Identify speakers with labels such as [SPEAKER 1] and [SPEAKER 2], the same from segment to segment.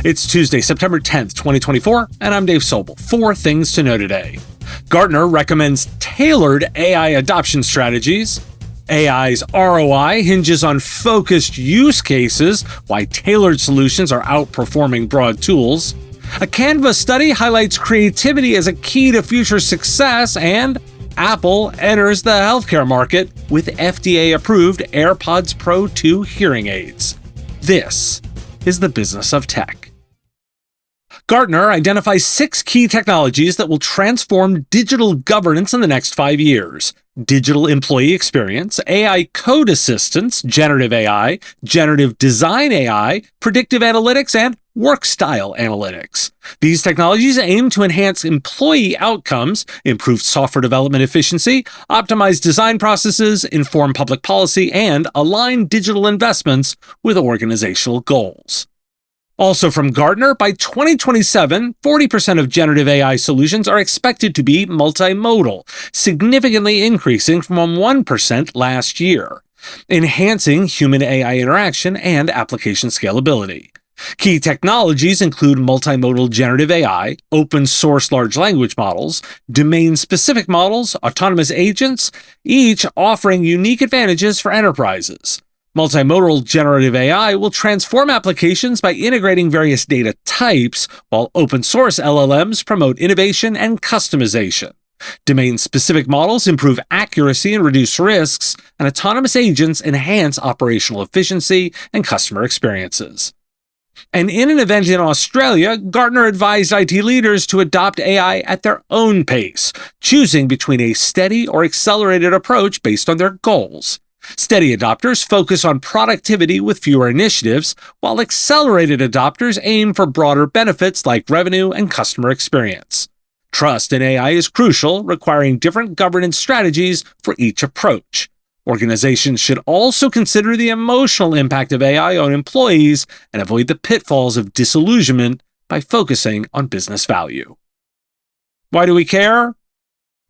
[SPEAKER 1] It's Tuesday, September 10th, 2024, and I'm Dave Sobel. 4 things to know today. Gartner recommends tailored AI adoption strategies. AI's ROI hinges on focused use cases, why tailored solutions are outperforming broad tools. A Canva study highlights creativity as a key to future success, and Apple enters the healthcare market with FDA-Approved AirPods Pro 2 hearing aids. This is the business of tech. Gartner identifies 6 key technologies that will transform digital governance in the next 5 years. Digital employee experience, AI code assistance, generative AI, generative design AI, predictive analytics, and work style analytics. These technologies aim to enhance employee outcomes, improve software development efficiency, optimize design processes, inform public policy, and align digital investments with organizational goals. Also from Gartner, by 2027, 40% of generative AI solutions are expected to be multimodal, significantly increasing from 1% last year, enhancing human-AI interaction and application scalability. Key technologies include multimodal generative AI, open-source large language models, domain-specific models, autonomous agents, each offering unique advantages for enterprises. Multimodal generative AI will transform applications by integrating various data types, while open-source LLMs promote innovation and customization. Domain-specific models improve accuracy and reduce risks, and autonomous agents enhance operational efficiency and customer experiences. And in an event in Australia, Gartner advised IT leaders to adopt AI at their own pace, choosing between a steady or accelerated approach based on their goals. Steady adopters focus on productivity with fewer initiatives, while accelerated adopters aim for broader benefits like revenue and customer experience. Trust in AI is crucial, requiring different governance strategies for each approach. Organizations should also consider the emotional impact of AI on employees and avoid the pitfalls of disillusionment by focusing on business value. Why do we care?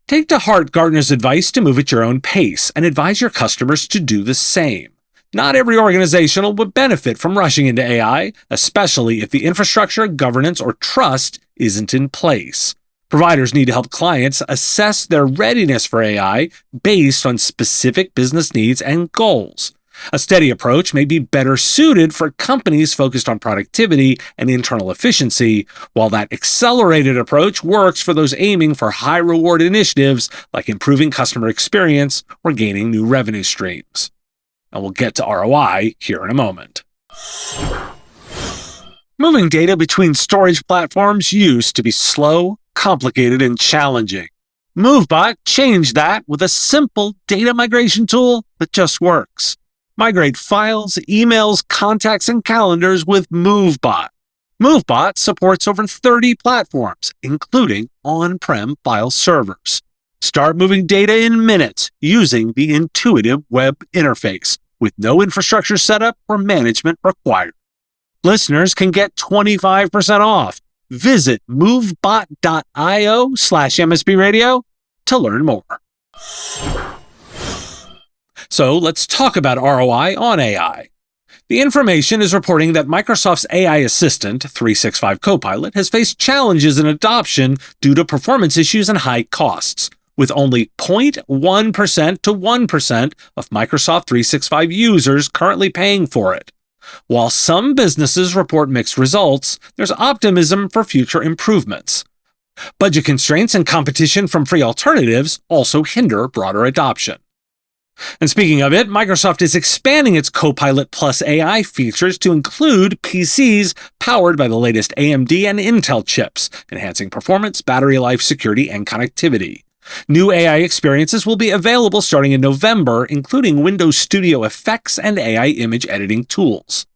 [SPEAKER 1] Take to heart Gartner's advice to move at your own pace and advise your customers to do the same. Not every organization will benefit from rushing into AI, especially if the infrastructure, governance, or trust isn't in place. Providers need to help clients assess their readiness for AI based on specific business needs and goals. A steady approach may be better suited for companies focused on productivity and internal efficiency, while that accelerated approach works for those aiming for high-reward initiatives like improving customer experience or gaining new revenue streams. And we'll get to ROI here in a moment. Moving data between storage platforms used to be slow, complicated, and challenging. MoveBot changed that with a simple data migration tool that just works. Migrate files, emails, contacts, and calendars with MoveBot. MoveBot supports over 30 platforms, including on-prem file servers. Start moving data in minutes using the intuitive web interface, with no infrastructure setup or management required. Listeners can get 25% off. Visit movebot.io/MSB Radio to learn more. So let's talk about ROI on AI. The information is reporting that Microsoft's AI assistant, 365 Copilot, has faced challenges in adoption due to performance issues and high costs, with only 0.1% to 1% of Microsoft 365 users currently paying for it. While some businesses report mixed results, there's optimism for future improvements. Budget constraints and competition from free alternatives also hinder broader adoption. And speaking of it, Microsoft is expanding its Copilot Plus AI features to include PCs powered by the latest AMD and Intel chips, enhancing performance, battery life, security, and connectivity. New AI experiences will be available starting in November, including Windows Studio Effects and AI image editing tools.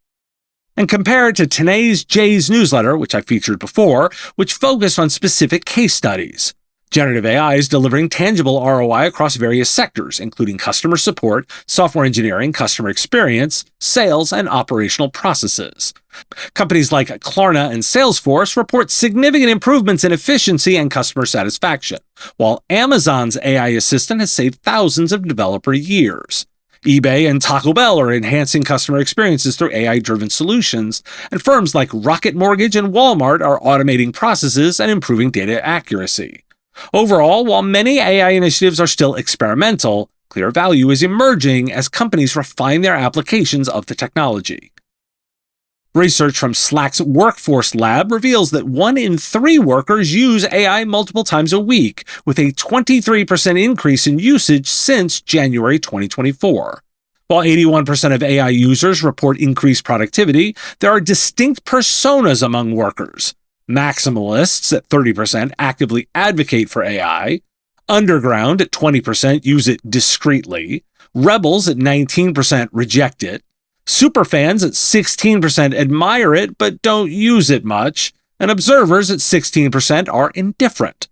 [SPEAKER 1] And compared to today's Jay's newsletter, which I featured before, which focused on specific case studies. Generative AI is delivering tangible ROI across various sectors, including customer support, software engineering, customer experience, sales, and operational processes. Companies like Klarna and Salesforce report significant improvements in efficiency and customer satisfaction, while Amazon's AI assistant has saved thousands of developer years. eBay and Taco Bell are enhancing customer experiences through AI-driven solutions, and firms like Rocket Mortgage and Walmart are automating processes and improving data accuracy. Overall, while many AI initiatives are still experimental, clear value is emerging as companies refine their applications of the technology. Research from Slack's Workforce Lab reveals that 1 in 3 workers use AI multiple times a week, with a 23% increase in usage since January 2024. While 81% of AI users report increased productivity, there are distinct personas among workers. Maximalists at 30% actively advocate for AI, underground at 20% use it discreetly, rebels at 19% reject it, superfans at 16% admire it but don't use it much, and observers at 16% are indifferent.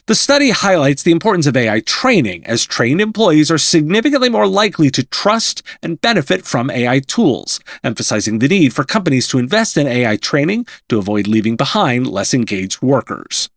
[SPEAKER 1] The study highlights the importance of AI training, as trained employees are significantly more likely to trust and benefit from AI tools, emphasizing the need for companies to invest in AI training to avoid leaving behind less engaged workers.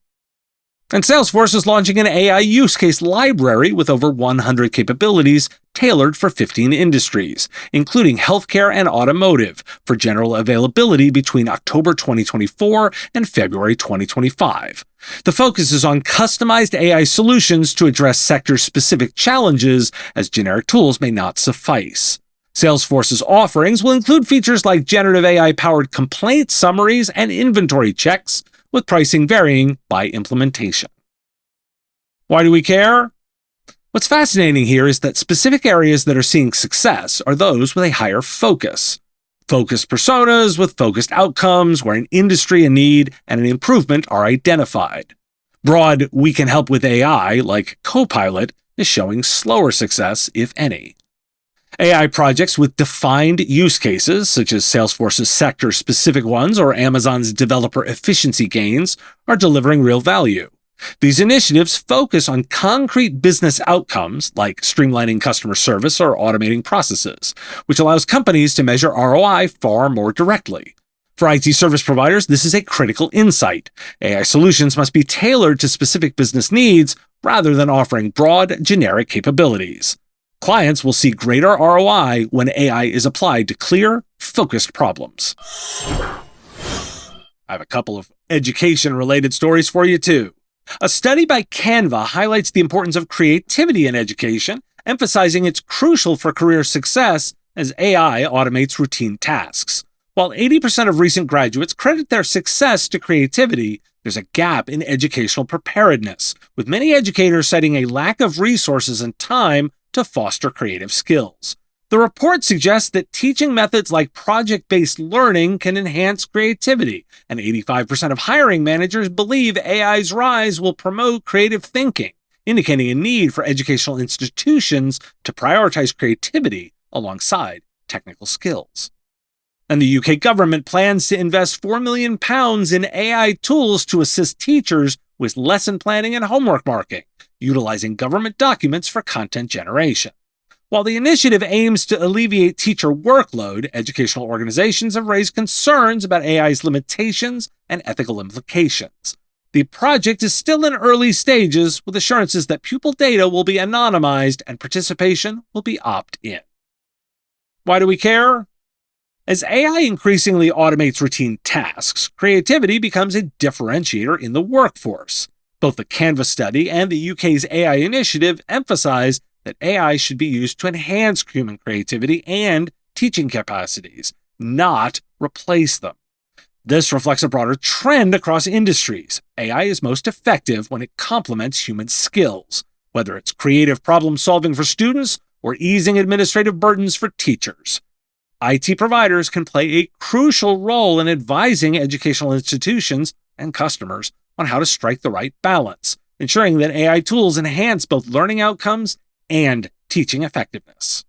[SPEAKER 1] And Salesforce is launching an AI use case library with over 100 capabilities tailored for 15 industries, including healthcare and automotive, for general availability between October 2024 and February 2025. The focus is on customized AI solutions to address sector-specific challenges, as generic tools may not suffice. Salesforce's offerings will include features like generative AI-powered complaint summaries and inventory checks, with pricing varying by implementation. Why do we care? What's fascinating here is that specific areas that are seeing success are those with a higher focus. Focused personas with focused outcomes, where an industry, a need, and an improvement are identified. Broad "we can help with AI" like Copilot is showing slower success, if any. AI projects with defined use cases, such as Salesforce's sector-specific ones or Amazon's developer efficiency gains, are delivering real value. These initiatives focus on concrete business outcomes, like streamlining customer service or automating processes, which allows companies to measure ROI far more directly. For IT service providers, this is a critical insight. AI solutions must be tailored to specific business needs rather than offering broad, generic capabilities. Clients will see greater ROI when AI is applied to clear, focused problems. I have a couple of education-related stories for you, too. A study by Canva highlights the importance of creativity in education, emphasizing it's crucial for career success as AI automates routine tasks. While 80% of recent graduates credit their success to creativity, there's a gap in educational preparedness, with many educators citing a lack of resources and time to foster creative skills. The report suggests that teaching methods like project-based learning can enhance creativity, and 85% of hiring managers believe AI's rise will promote creative thinking, indicating a need for educational institutions to prioritize creativity alongside technical skills. And the UK government plans to invest £4 million in AI tools to assist teachers with lesson planning and homework marking, utilizing government documents for content generation. While the initiative aims to alleviate teacher workload, educational organizations have raised concerns about AI's limitations and ethical implications. The project is still in early stages, with assurances that pupil data will be anonymized and participation will be opt-in. Why do we care? As AI increasingly automates routine tasks, creativity becomes a differentiator in the workforce. Both the Canva study and the UK's AI initiative emphasize that AI should be used to enhance human creativity and teaching capacities, not replace them. This reflects a broader trend across industries. AI is most effective when it complements human skills, whether it's creative problem-solving for students or easing administrative burdens for teachers. IT providers can play a crucial role in advising educational institutions and customers on how to strike the right balance, ensuring that AI tools enhance both learning outcomes and teaching effectiveness.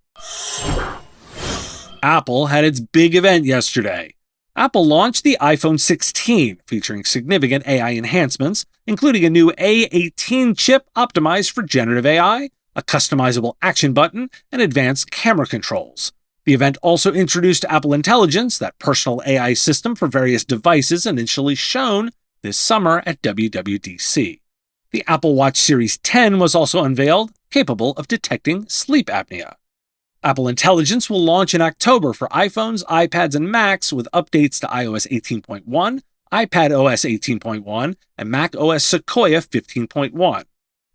[SPEAKER 1] Apple had its big event yesterday. Apple launched the iPhone 16, featuring significant AI enhancements, including a new A18 chip optimized for generative AI, a customizable action button, and advanced camera controls. The event also introduced Apple Intelligence, that personal AI system for various devices initially shown this summer at WWDC. The Apple Watch Series 10 was also unveiled, capable of detecting sleep apnea. Apple Intelligence will launch in October for iPhones, iPads, and Macs with updates to iOS 18.1, iPadOS 18.1, and macOS Sequoia 15.1.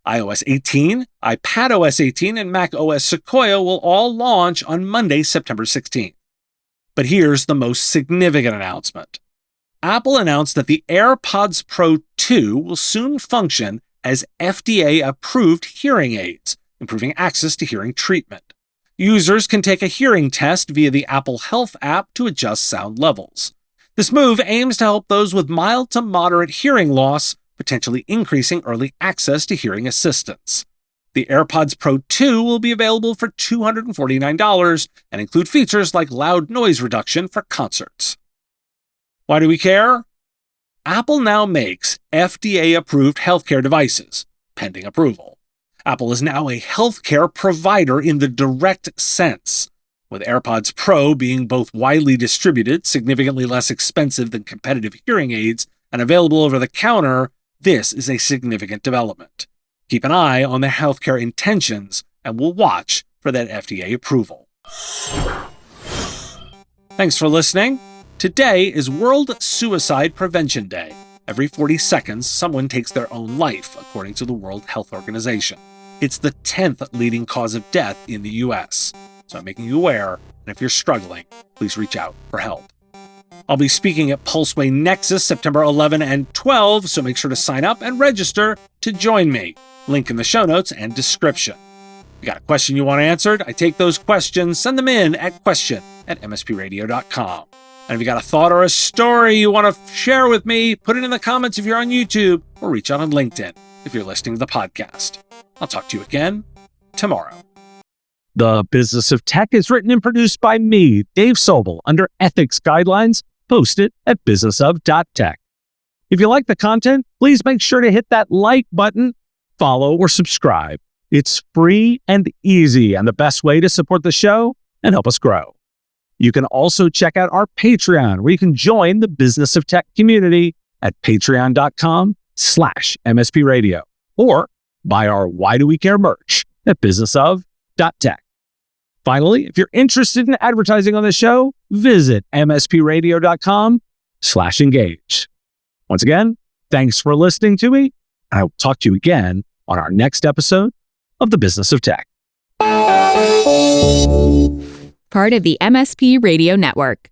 [SPEAKER 1] iOS 18, iPadOS 18, and macOS Sequoia will all launch on Monday, September 16th. But here's the most significant announcement. Apple announced that the AirPods Pro 2 will soon function as FDA-approved hearing aids, improving access to hearing treatment. Users can take a hearing test via the Apple Health app to adjust sound levels. This move aims to help those with mild to moderate hearing loss, potentially increasing early access to hearing assistance. The AirPods Pro 2 will be available for $249 and include features like loud noise reduction for concerts. Why do we care? Apple now makes FDA-approved healthcare devices, pending approval. Apple is now a healthcare provider in the direct sense, with AirPods Pro being both widely distributed, significantly less expensive than competitive hearing aids, and available over the counter. This is a significant development. Keep an eye on their healthcare intentions, and we'll watch for that FDA approval. Thanks for listening. Today is World Suicide Prevention Day. Every 40 seconds, someone takes their own life, according to the World Health Organization. It's the 10th leading cause of death in the U.S., so I'm making you aware, and if you're struggling, please reach out for help. I'll be speaking at Pulseway Nexus September 11 and 12, so make sure to sign up and register to join me. Link in the show notes and description. You got a question you want answered? I take those questions, send them in at question@mspradio.com. And if you got a thought or a story you want to share with me, put it in the comments if you're on YouTube, or reach out on LinkedIn if you're listening to the podcast. I'll talk to you again tomorrow.
[SPEAKER 2] The Business of Tech is written and produced by me, Dave Sobel, under ethics guidelines posted at businessof.tech. If you like the content, please make sure to hit that like button, follow, or subscribe. It's free and easy and the best way to support the show and help us grow. You can also check out our Patreon, where you can join the Business of Tech community at patreon.com/MSP Radio, or buy our Why Do We Care merch at businessof.tech. Finally, if you're interested in advertising on the show, visit mspradio.com/engage. Once again, thanks for listening to me. I will talk to you again on our next episode of The Business of Tech.
[SPEAKER 3] Part of the MSP Radio Network.